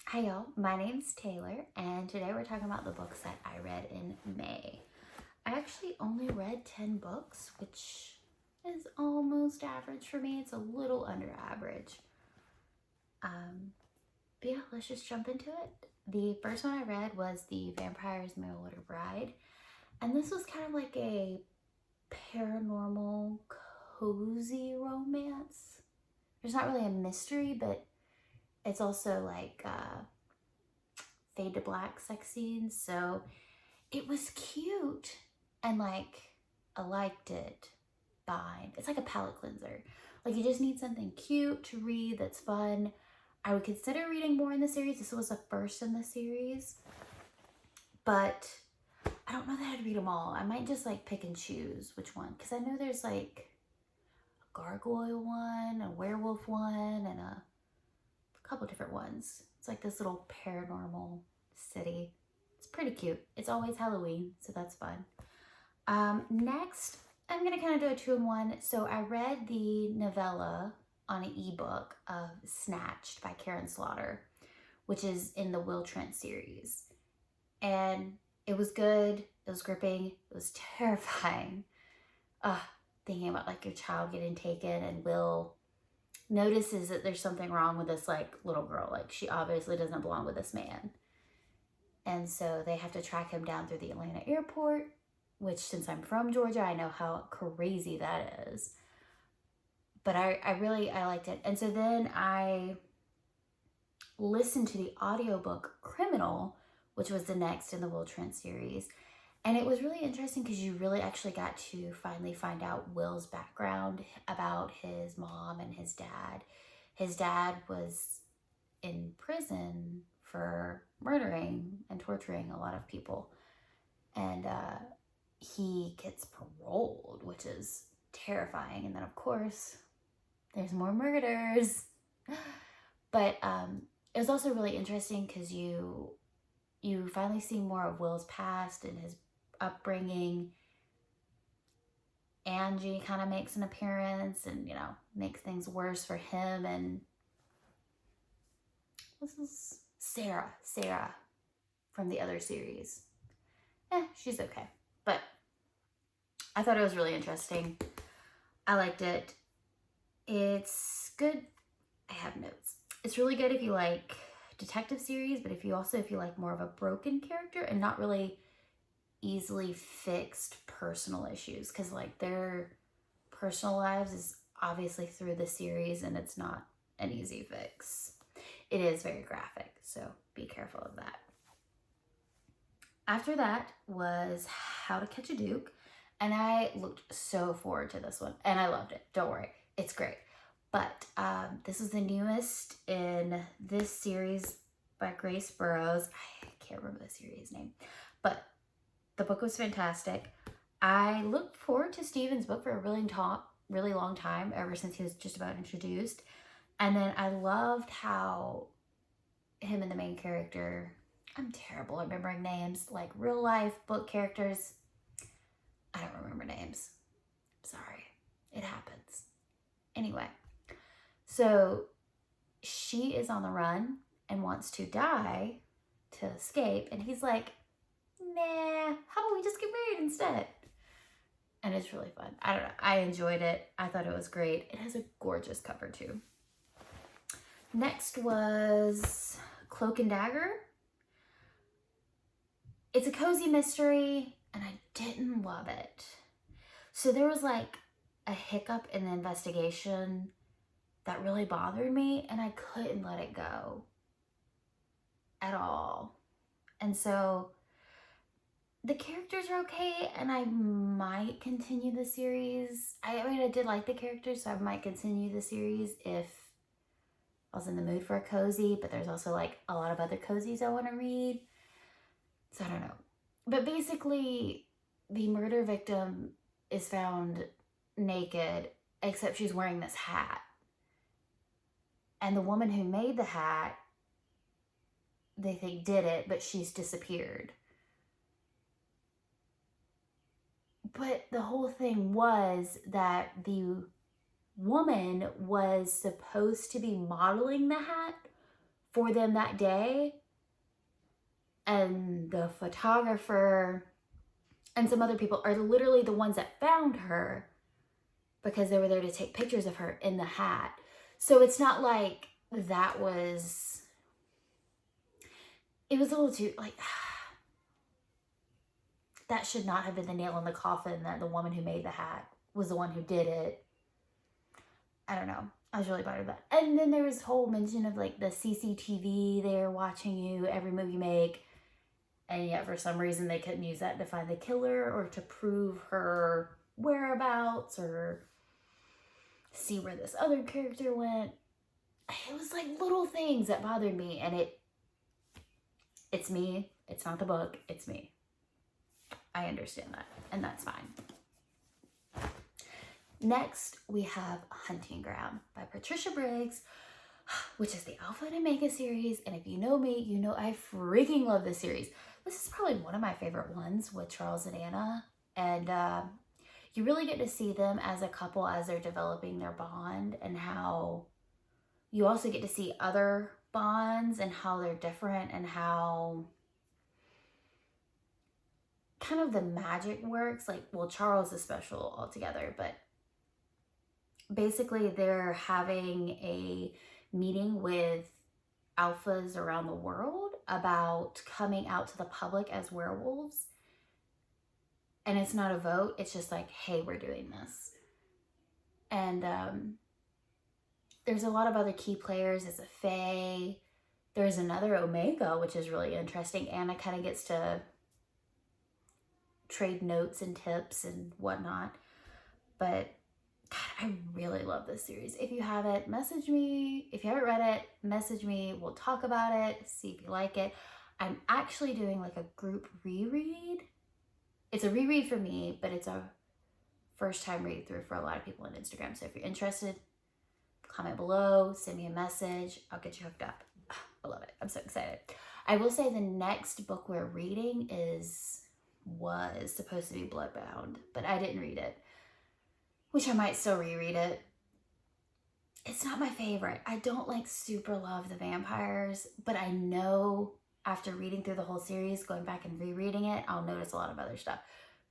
Hi y'all, my name's Taylor and today we're talking about the books that I read in May. I actually only read 10 books, which is almost average for me. It's a little under average. But yeah, let's just jump into it. The first one I read was The Vampire's Mail Order Bride, and this was kind of like a paranormal cozy romance. There's not really a mystery, but it's also like fade to black sex scenes, so it was cute and like I liked it fine. It's like a palate cleanser. Like you just need something cute to read that's fun. I would consider reading more in the series. This was the first in the series, but I don't know that I'd read them all. I might just like pick and choose which one, because I know there's like a gargoyle one, a werewolf one, and a couple different ones. It's like this little paranormal city. It's pretty cute. It's always Halloween, so that's fun. Next, I'm gonna kind of do a 2-in-1. So I read the novella on an ebook of Snatched by Karen Slaughter, which is in the Will Trent series. And it was good, it was gripping, it was terrifying. Thinking about like your child getting taken and Will notices that there's something wrong with this like little girl. Like she obviously doesn't belong with this man. And so they have to track him down through the Atlanta airport, which since I'm from Georgia, I know how crazy that is. But I really liked it. And so then I listened to the audiobook Criminal, which was the next in the Will Trent series. And it was really interesting because you really actually got to finally find out Will's background about his mom and his dad. His dad was in prison for murdering and torturing a lot of people. And he gets paroled, which is terrifying. And then, of course, there's more murders. But it was also really interesting because you finally see more of Will's past and his upbringing. Angie kind of makes an appearance and, makes things worse for him. And this is Sarah from the other series. She's okay. But I thought it was really interesting. I liked it. It's good. I have notes. It's really good if you like detective series, but if you like more of a broken character and not really easily fixed personal issues, because like their personal lives is obviously through the series and it's not an easy fix. It is very graphic, so be careful of that. After that was How to Catch a Duke, and I looked so forward to this one, and I loved it. Don't worry, it's great. But this is the newest in this series by Grace Burrows. I can't remember the series name, but the book was fantastic. I looked forward to Stephen's book for a really long time, ever since he was just about introduced. And then I loved how him and the main character, I'm terrible at remembering names, like real life book characters. I don't remember names. Sorry, it happens. Anyway, so she is on the run and wants to die to escape. And he's like, nah, how about we just get married instead? And it's really fun. I don't know. I enjoyed it. I thought it was great. It has a gorgeous cover too. Next was Cloak and Dagger. It's a cozy mystery, and I didn't love it. So there was like a hiccup in the investigation that really bothered me, and I couldn't let it go at all. And so the characters are okay, and I might continue the series. I did like the characters, so I might continue the series if I was in the mood for a cozy, but there's also like a lot of other cozies I want to read. So I don't know. But basically, the murder victim is found naked, except she's wearing this hat. And the woman who made the hat, they think did it, but she's disappeared. But the whole thing was that the woman was supposed to be modeling the hat for them that day. And the photographer and some other people are literally the ones that found her because they were there to take pictures of her in the hat. So it's not like that was, it was a little too, like, that should not have been the nail in the coffin that the woman who made the hat was the one who did it. I don't know. I was really bothered with that. And then there was whole mention of like the CCTV, they're watching you every move you make. And yet for some reason they couldn't use that to find the killer or to prove her whereabouts or see where this other character went. It was like little things that bothered me, and it's me. It's not the book. It's me. I understand that, and that's fine. Next, we have Hunting Ground by Patricia Briggs, which is the Alpha and Omega series. And if you know me, you know I freaking love this series. This is probably one of my favorite ones with Charles and Anna. And you really get to see them as a couple as they're developing their bond, and how you also get to see other bonds and how they're different and how kind of the magic works. Like, well, Charles is special altogether, but basically they're having a meeting with alphas around the world about coming out to the public as werewolves. And it's not a vote. It's just like, hey, we're doing this. And there's a lot of other key players. There's a Fae. There's another Omega, which is really interesting. Anna kind of gets to trade notes and tips and whatnot. But God, I really love this series. If you haven't, message me. If you haven't read it, message me. We'll talk about it, see if you like it. I'm actually doing like a group reread. It's a reread for me, but it's a first time read through for a lot of people on Instagram. So if you're interested, comment below, send me a message. I'll get you hooked up. I love it. I'm so excited. I will say the next book we're reading was supposed to be Bloodbound, but I didn't read it, which I might still reread it. It's not my favorite. I don't like super love the vampires, but I know after reading through the whole series, going back and rereading it, I'll notice a lot of other stuff.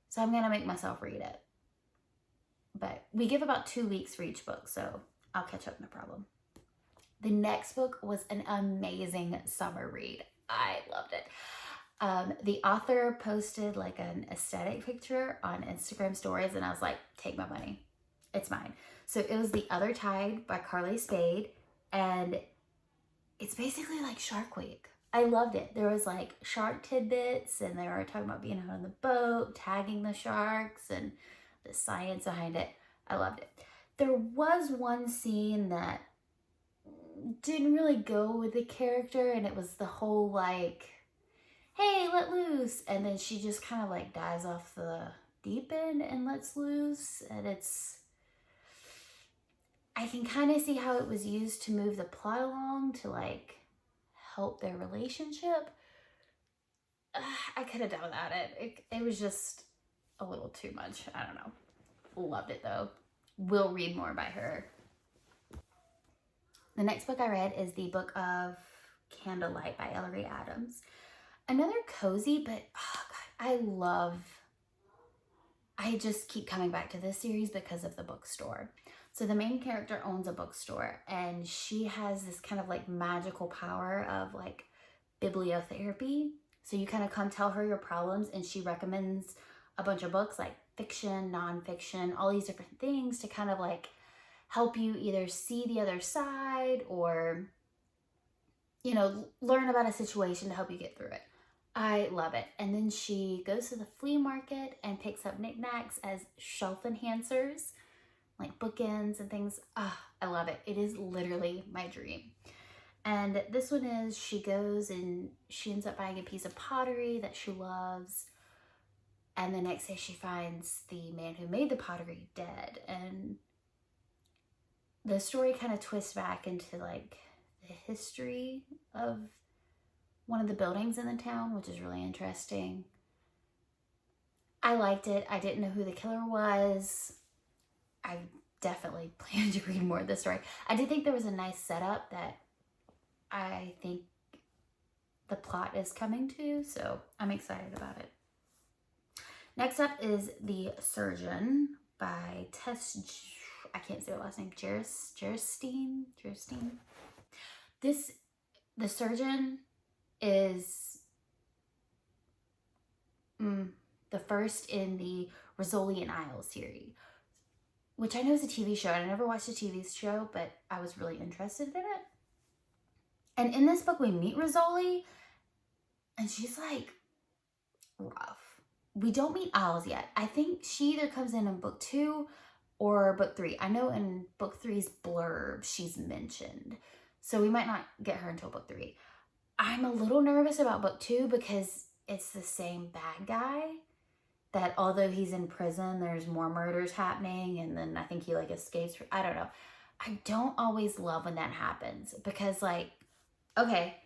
So I'm gonna make myself read it. But we give about 2 weeks for each book, so I'll catch up, no problem. The next book was an amazing summer read. I loved it. The author posted like an aesthetic picture on Instagram stories, and I was like, take my money. It's mine. So it was The Other Tide by Carly Spade, and it's basically like Shark Week. I loved it. There was like shark tidbits, and they were talking about being out on the boat, tagging the sharks, and the science behind it. I loved it. There was one scene that didn't really go with the character, and it was the whole like, hey, let loose, and then she just kind of like dives off the deep end and lets loose, and I can kind of see how it was used to move the plot along to like help their relationship. I could have done without it. It was just a little too much. I don't know. Loved it though. Will read more by her. The next book I read is the Book of Candlelight by Ellery Adams. Another cozy, but oh God, I just keep coming back to this series because of the bookstore. So the main character owns a bookstore, and she has this kind of like magical power of like bibliotherapy. So you kind of come tell her your problems, and she recommends a bunch of books like fiction, nonfiction, all these different things to kind of like help you either see the other side or, you know, learn about a situation to help you get through it. I love it. And then she goes to the flea market and picks up knickknacks as shelf enhancers, like bookends and things. I love it. It is literally my dream. And this one is, she goes and she ends up buying a piece of pottery that she loves. And the next day she finds the man who made the pottery dead. And the story kind of twists back into like the history of one of the buildings in the town, which is really interesting. I liked it. I didn't know who the killer was. I definitely plan to read more of the story. I did think there was a nice setup that I think the plot is coming to, so I'm excited about it. Next up is The Surgeon by I can't say her last name, Jerstein. The Surgeon is the first in the Rizzoli and Isles series, which I know is a TV show. I never watched a TV show, but I was really interested in it. And in this book, we meet Rizzoli, and she's like rough. We don't meet Isles yet. I think she either comes in book 2 or book 3. I know in book 3's blurb, she's mentioned. So we might not get her until book 3. I'm a little nervous about book 2 because it's the same bad guy that although he's in prison, there's more murders happening. And then I think he like escapes. I don't know. I don't always love when that happens because like, okay,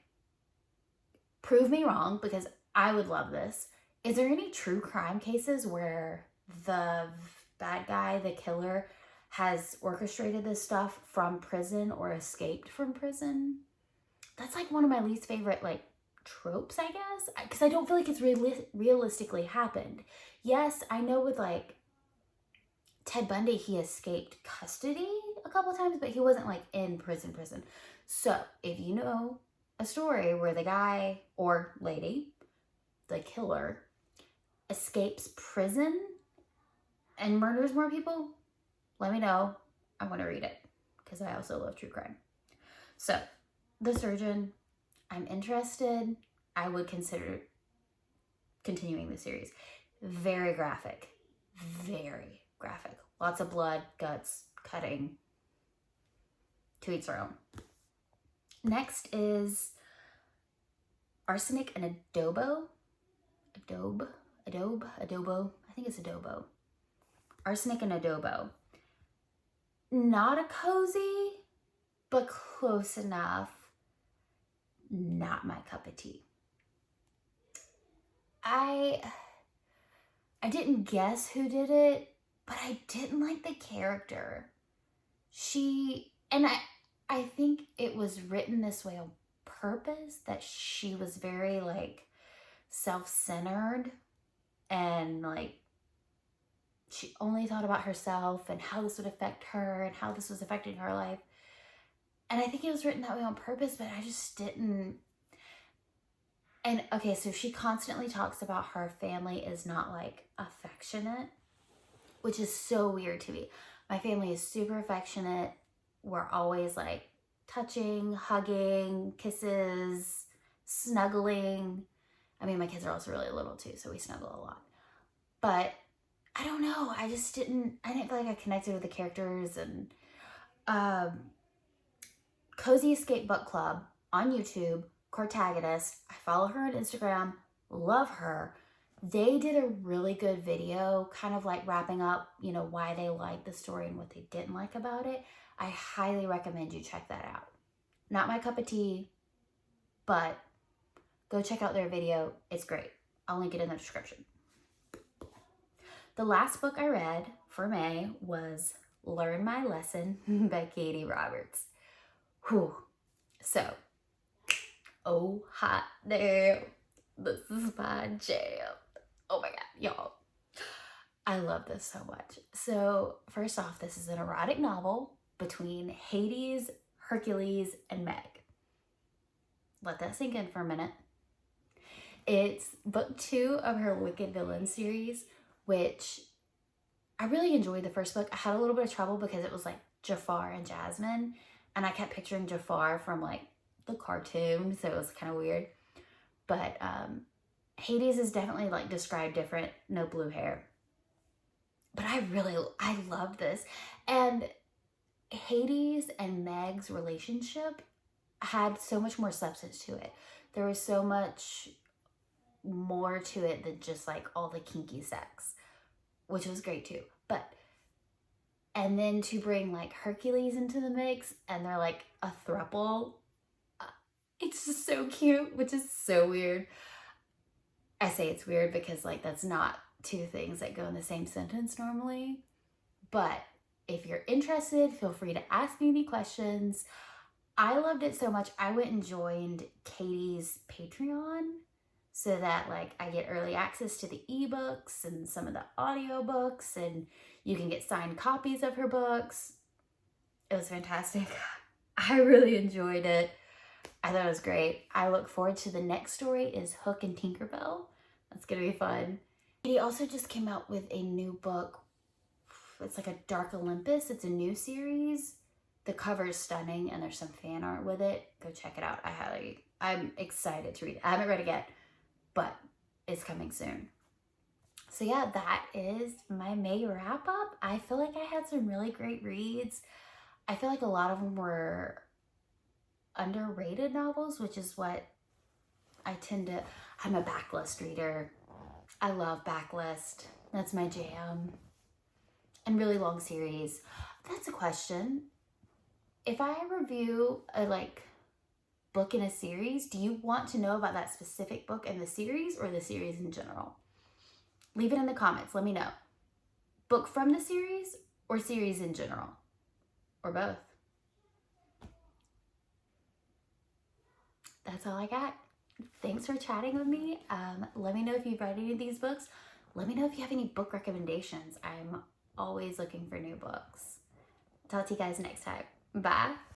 prove me wrong because I would love this. Is there any true crime cases where the bad guy, the killer, has orchestrated this stuff from prison or escaped from prison? That's like one of my least favorite like tropes, I guess, because I don't feel like it's realistically happened. Yes, I know with like Ted Bundy, he escaped custody a couple times, but he wasn't like in prison. So if you know a story where the guy or lady, the killer, escapes prison and murders more people, let me know. I want to read it because I also love true crime. So, The Surgeon, I'm interested. I would consider continuing the series. Very graphic. Very graphic. Lots of blood, guts, cutting. To each their own. Next is Arsenic and Adobo. Adobo. I think it's adobo. Arsenic and Adobo. Not a cozy, but close enough. Not my cup of tea. I didn't guess who did it, but I didn't like the character. I think it was written this way on purpose, that she was very like self-centered and like she only thought about herself and how this would affect her and how this was affecting her life. And I think it was written that way on purpose, but I just didn't. And okay, so she constantly talks about her family is not like affectionate, which is so weird to me. My family is super affectionate. We're always like touching, hugging, kisses, snuggling. I mean, my kids are also really little too, so we snuggle a lot. But I don't know. I didn't feel like I connected with the characters. And Cozy Escape Bookclub on YouTube, Cortagonist. I follow her on Instagram. Love her. They did a really good video kind of like wrapping up, you know, why they liked the story and what they didn't like about it. I highly recommend you check that out. Not my cup of tea, but go check out their video. It's great. I'll link it in the description. The last book I read for May was Learn My Lesson by Katie Roberts. Whew. So, oh hot damn, this is my jam. Oh my God, y'all. I love this so much. So first off, this is an erotic novel between Hades, Hercules, and Meg. Let that sink in for a minute. It's book 2 of her Wicked Villain series, which I really enjoyed the first book. I had a little bit of trouble because it was like Jafar and Jasmine, and I kept picturing Jafar from like the cartoon, so it was kind of weird. But Hades is definitely like described different, no blue hair. But I love this. And Hades and Meg's relationship had so much more substance to it. There was so much more to it than just like all the kinky sex, which was great too. And then to bring like Hercules into the mix and they're like a throuple, it's just so cute, which is so weird. I say it's weird because like that's not two things that go in the same sentence normally. But if you're interested, feel free to ask me any questions. I loved it so much, I went and joined Katie's Patreon so that like I get early access to the ebooks and some of the audiobooks, and you can get signed copies of her books. It was fantastic. I really enjoyed it. I thought it was great. I look forward to the next story is Hook and Tinkerbell. That's gonna be fun. Katie also just came out with a new book. It's like a Dark Olympus. It's a new series. The cover is stunning and there's some fan art with it. Go check it out. I'm excited to read it. I haven't read it yet, but it's coming soon. So yeah, that is my May wrap up. I feel like I had some really great reads. I feel like a lot of them were underrated novels, which is what I'm a backlist reader. I love backlist. That's my jam. And really long series. That's a question. If I review a book in a series, do you want to know about that specific book in the series or the series in general? Leave it in the comments. Let me know. Book from the series or series in general? Or both? That's all I got. Thanks for chatting with me. Let me know if you've read any of these books. Let me know if you have any book recommendations. I'm always looking for new books. Talk to you guys next time. Bye.